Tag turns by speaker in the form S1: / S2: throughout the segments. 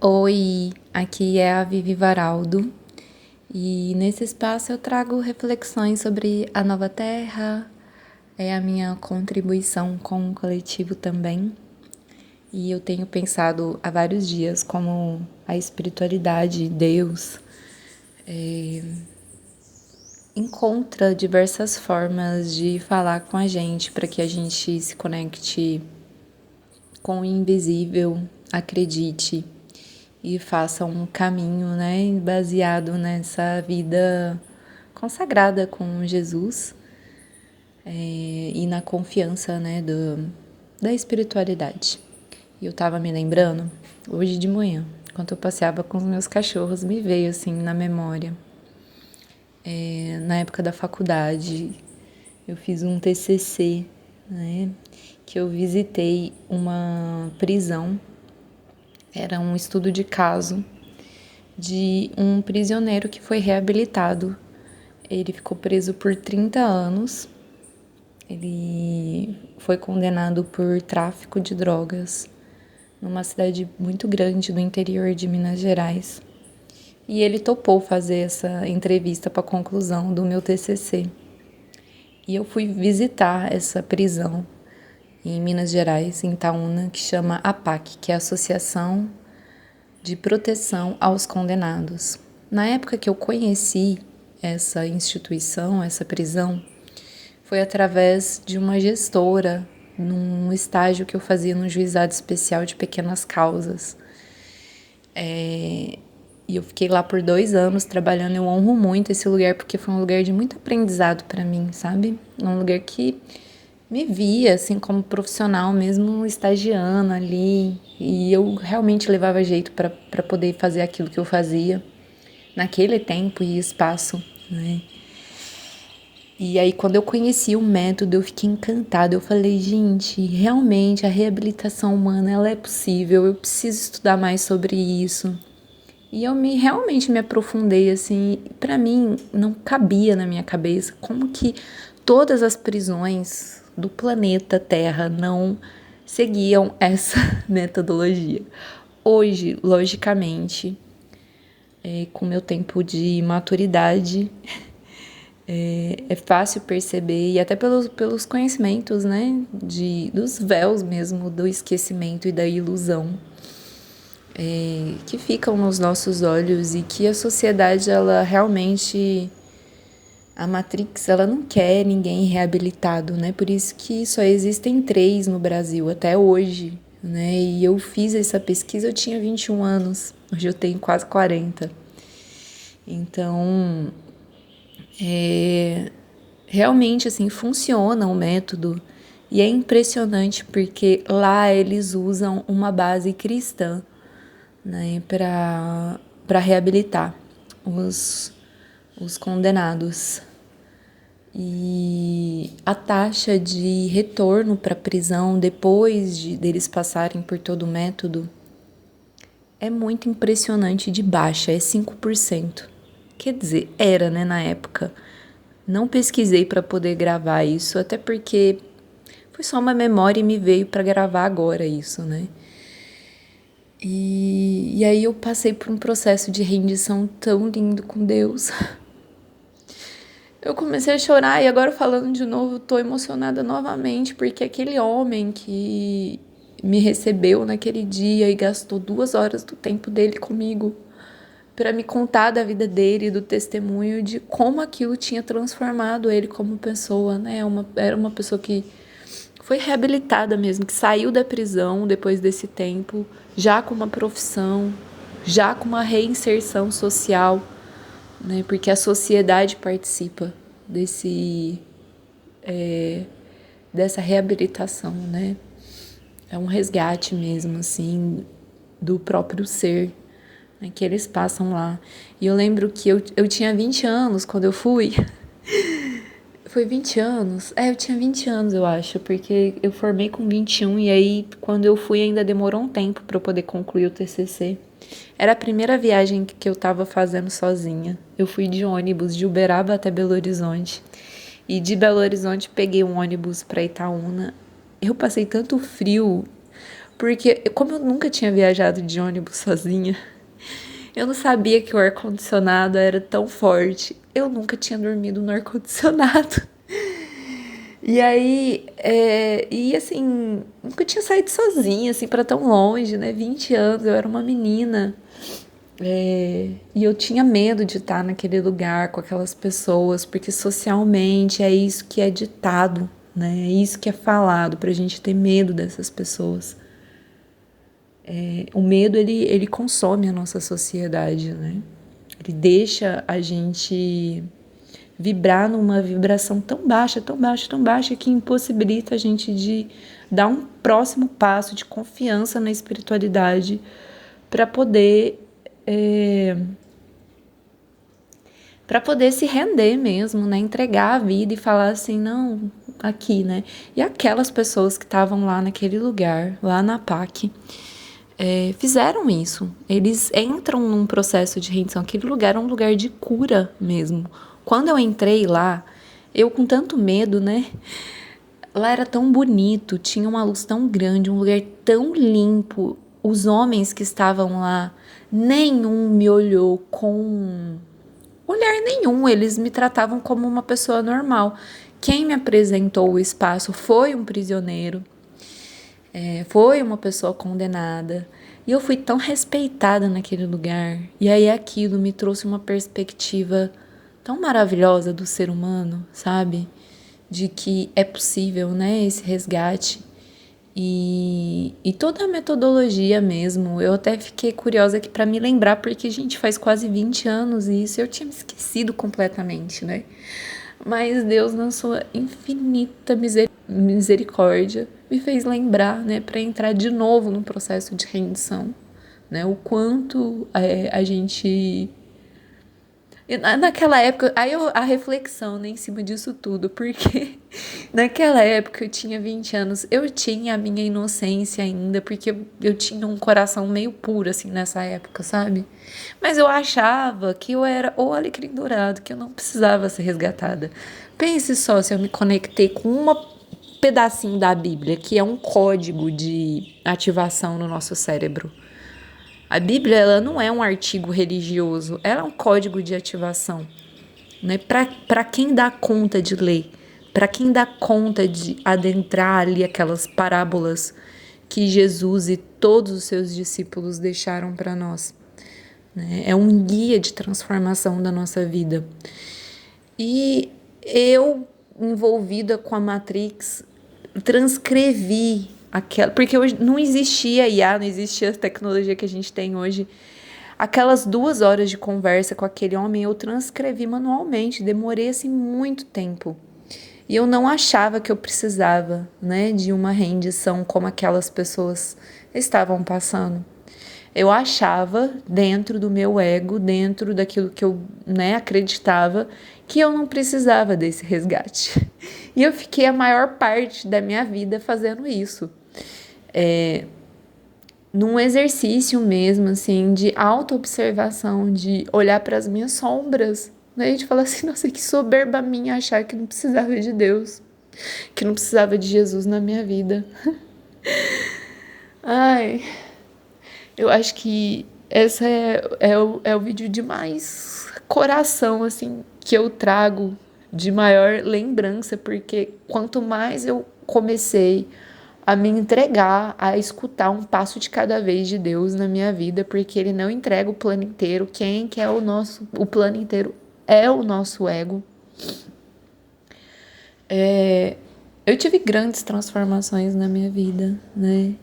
S1: Oi, aqui é a Vivi Varaldo e nesse espaço eu trago reflexões sobre a nova terra, é a minha contribuição com o coletivo também. E eu tenho pensado há vários dias como a espiritualidade, Deus, encontra diversas formas de falar com a gente para que a gente se conecte com o invisível, acredite e faça um caminho, né, baseado nessa vida consagrada com Jesus e na confiança, né, da espiritualidade. E eu tava me lembrando, hoje de manhã, quando eu passeava com os meus cachorros, me veio assim na memória. Na época da faculdade, eu fiz um TCC, né, que eu visitei uma prisão. Era um estudo de caso de um prisioneiro que foi reabilitado. Ele ficou preso por 30 anos. Ele foi condenado por tráfico de drogas numa cidade muito grande do interior de Minas Gerais. E ele topou fazer essa entrevista para a conclusão do meu TCC. E eu fui visitar essa prisão em Minas Gerais, em Itaúna, que chama APAC, que é a Associação de Proteção aos Condenados. Na época que eu conheci essa instituição, essa prisão, foi através de uma gestora num estágio que eu fazia no Juizado Especial de Pequenas Causas. E eu fiquei lá por 2 anos trabalhando. Eu honro muito esse lugar porque foi um lugar de muito aprendizado para mim, sabe? Um lugar que me via assim como profissional, mesmo estagiando ali, e eu realmente levava jeito para poder fazer aquilo que eu fazia naquele tempo e espaço, né? E aí quando eu conheci o método, eu fiquei encantada. Eu falei, gente, realmente a reabilitação humana ela é possível. Eu preciso estudar mais sobre isso. E eu realmente me aprofundei assim, para mim não cabia na minha cabeça como que todas as prisões do planeta Terra não seguiam essa metodologia. Hoje, logicamente, com meu tempo de maturidade, é fácil perceber, e até pelos conhecimentos, né, dos véus mesmo, do esquecimento e da ilusão, que ficam nos nossos olhos, e que a sociedade, ela realmente, a Matrix, ela não quer ninguém reabilitado, né? Por isso que só existem 3 no Brasil até hoje, né? E eu fiz essa pesquisa, eu tinha 21 anos, hoje eu tenho quase 40. Então, realmente, assim, funciona o método, e é impressionante porque lá eles usam uma base cristã, né, para reabilitar os condenados. E a taxa de retorno para a prisão depois deles passarem por todo o método é muito impressionante, de baixa, é 5%. Quer dizer, era, né, na época. Não pesquisei para poder gravar isso, até porque foi só uma memória e me veio para gravar agora isso, né? E aí eu passei por um processo de rendição tão lindo com Deus. Eu comecei a chorar e agora falando de novo, tô emocionada novamente, porque aquele homem que me recebeu naquele dia e gastou 2 horas do tempo dele comigo para me contar da vida dele, do testemunho de como aquilo tinha transformado ele como pessoa, né? Era uma pessoa que foi reabilitada mesmo, que saiu da prisão depois desse tempo, já com uma profissão, já com uma reinserção social, né? Porque a sociedade participa dessa reabilitação, né? É um resgate mesmo, assim, do próprio ser, né, que eles passam lá. E eu lembro que eu tinha 20 anos quando eu fui. Foi 20 anos? Eu tinha 20 anos, eu acho, porque eu formei com 21 e aí quando eu fui ainda demorou um tempo para eu poder concluir o TCC. Era a primeira viagem que eu tava fazendo sozinha. Eu fui de ônibus de Uberaba até Belo Horizonte. E de Belo Horizonte peguei um ônibus para Itaúna. Eu passei tanto frio, Porque como eu nunca tinha viajado de ônibus sozinha, eu não sabia que o ar-condicionado era tão forte. Eu nunca tinha dormido no ar-condicionado. E aí, e assim, nunca tinha saído sozinha, assim, pra tão longe, né? 20 anos, eu era uma menina. E eu tinha medo de estar naquele lugar com aquelas pessoas, porque socialmente é isso que é ditado, né? É isso que é falado, pra gente ter medo dessas pessoas. O medo, ele consome a nossa sociedade, né? Ele deixa a gente vibrar numa vibração tão baixa, tão baixa, tão baixa, que impossibilita a gente de dar um próximo passo de confiança na espiritualidade para poder para poder se render mesmo, né? Entregar a vida e falar assim, não, aqui, né? E aquelas pessoas que estavam lá naquele lugar, lá na PAC, fizeram isso. Eles entram num processo de rendição. Aquele lugar é um lugar de cura mesmo. Quando eu entrei lá, eu com tanto medo, né? Lá era tão bonito, tinha uma luz tão grande, um lugar tão limpo. Os homens que estavam lá, nenhum me olhou com olhar nenhum, eles me tratavam como uma pessoa normal. Quem me apresentou o espaço foi um prisioneiro, foi uma pessoa condenada. E eu fui tão respeitada naquele lugar. E aí aquilo me trouxe uma perspectiva tão maravilhosa do ser humano, sabe? De que é possível, né, esse resgate. E toda a metodologia mesmo, eu até fiquei curiosa aqui para me lembrar, porque a gente faz quase 20 anos e isso eu tinha me esquecido completamente, né? Mas Deus, na sua infinita misericórdia, me fez lembrar, né, para entrar de novo no processo de rendição, né? O quanto a gente... Naquela época, a reflexão, né, em cima disso tudo, porque naquela época eu tinha 20 anos, eu tinha a minha inocência ainda, porque eu tinha um coração meio puro, assim, nessa época, sabe? Mas eu achava que eu era o alecrim dourado, que eu não precisava ser resgatada. Pense só se eu me conectei com um pedacinho da Bíblia, que é um código de ativação no nosso cérebro. A Bíblia, ela não é um artigo religioso, ela é um código de ativação, né? Para quem dá conta de ler, para quem dá conta de adentrar ali aquelas parábolas que Jesus e todos os seus discípulos deixaram para nós, né? É um guia de transformação da nossa vida. E eu, envolvida com a Matrix, transcrevi porque hoje não existia IA, não existia a tecnologia que a gente tem hoje. Aquelas 2 horas de conversa com aquele homem eu transcrevi manualmente, demorei assim muito tempo. E eu não achava que eu precisava, né, de uma rendição como aquelas pessoas estavam passando. Eu achava, dentro do meu ego, dentro daquilo que eu, né, acreditava, que eu não precisava desse resgate. E eu fiquei a maior parte da minha vida fazendo isso. Num exercício mesmo, assim, de autoobservação, de olhar para as minhas sombras, né? E de falar assim, nossa, que soberba minha achar que não precisava de Deus, que não precisava de Jesus na minha vida. Ai, eu acho que essa é o vídeo de mais coração, assim, que eu trago de maior lembrança, porque quanto mais eu comecei a me entregar, a escutar um passo de cada vez de Deus na minha vida, porque Ele não entrega o plano inteiro. Quem quer o plano inteiro é o nosso ego. Eu tive grandes transformações na minha vida, né?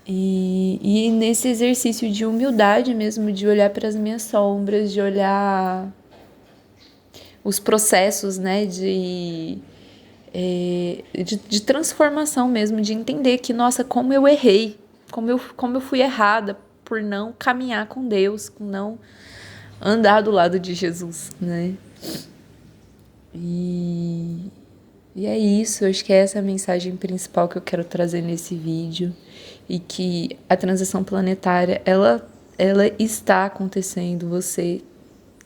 S1: E nesse exercício de humildade mesmo, de olhar para as minhas sombras, de olhar os processos, né, de transformação mesmo, de entender que, nossa, como eu errei, como eu fui errada por não caminhar com Deus, por não andar do lado de Jesus, né? E é isso, eu acho que essa é a mensagem principal que eu quero trazer nesse vídeo, e que a transição planetária, ela está acontecendo. Você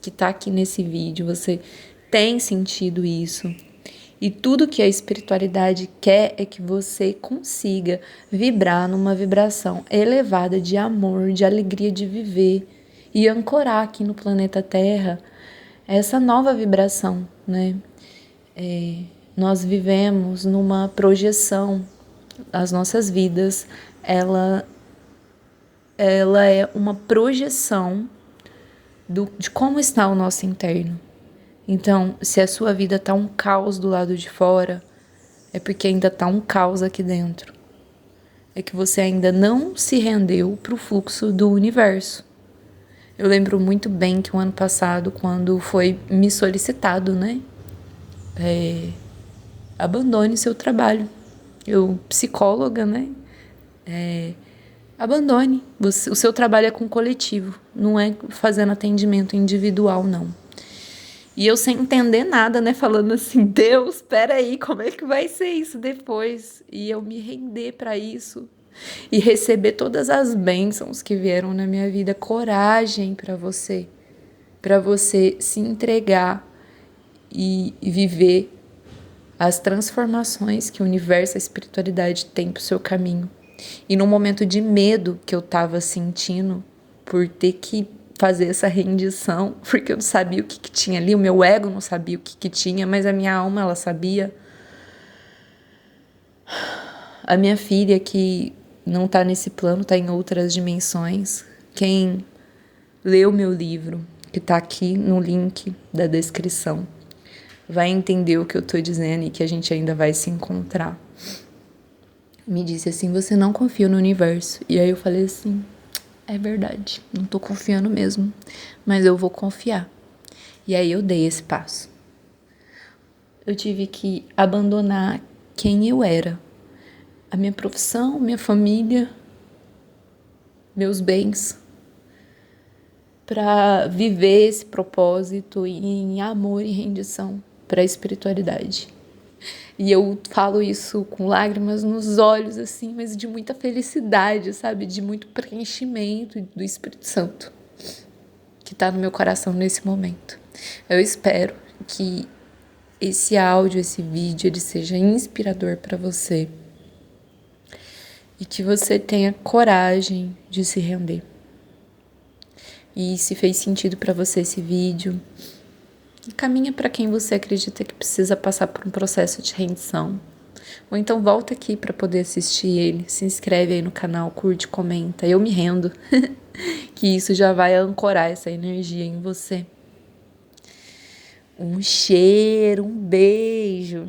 S1: que está aqui nesse vídeo, você tem sentido isso. E tudo que a espiritualidade quer é que você consiga vibrar numa vibração elevada de amor, de alegria de viver e ancorar aqui no planeta Terra essa nova vibração, né? Nós vivemos numa projeção, as nossas vidas, ela é uma projeção de como está o nosso interno. Então, se a sua vida está um caos do lado de fora, é porque ainda está um caos aqui dentro. É que você ainda não se rendeu para o fluxo do universo. Eu lembro muito bem que o ano passado, quando foi me solicitado, né? Abandone seu trabalho. Eu, psicóloga, né? Abandone. O seu trabalho é com coletivo, não é fazendo atendimento individual, não. E eu sem entender nada, né? Falando assim, Deus, espera aí, como é que vai ser isso depois? E eu me render para isso e receber todas as bênçãos que vieram na minha vida. Coragem para você se entregar e viver as transformações que o universo, a espiritualidade tem pro seu caminho. E no momento de medo que eu tava sentindo por ter que fazer essa rendição, porque eu não sabia o que tinha ali, o meu ego não sabia o que tinha, mas a minha alma, ela sabia. A minha filha, que não tá nesse plano, tá em outras dimensões, quem leu meu livro, que tá aqui no link da descrição, vai entender o que eu tô dizendo e que a gente ainda vai se encontrar. Me disse assim, você não confia no universo. E aí eu falei assim, é verdade, não tô confiando mesmo, mas eu vou confiar. E aí eu dei esse passo. Eu tive que abandonar quem eu era, a minha profissão, minha família, meus bens, para viver esse propósito em amor e rendição para a espiritualidade. E eu falo isso com lágrimas nos olhos, assim, mas de muita felicidade, sabe? De muito preenchimento do Espírito Santo que está no meu coração nesse momento. Eu espero que esse áudio, esse vídeo, ele seja inspirador para você e que você tenha coragem de se render. E se fez sentido para você esse vídeo, caminha para quem você acredita que precisa passar por um processo de rendição. Ou então volta aqui para poder assistir ele. Se inscreve aí no canal, curte, comenta. Eu me rendo. Que isso já vai ancorar essa energia em você. Um cheiro, um beijo.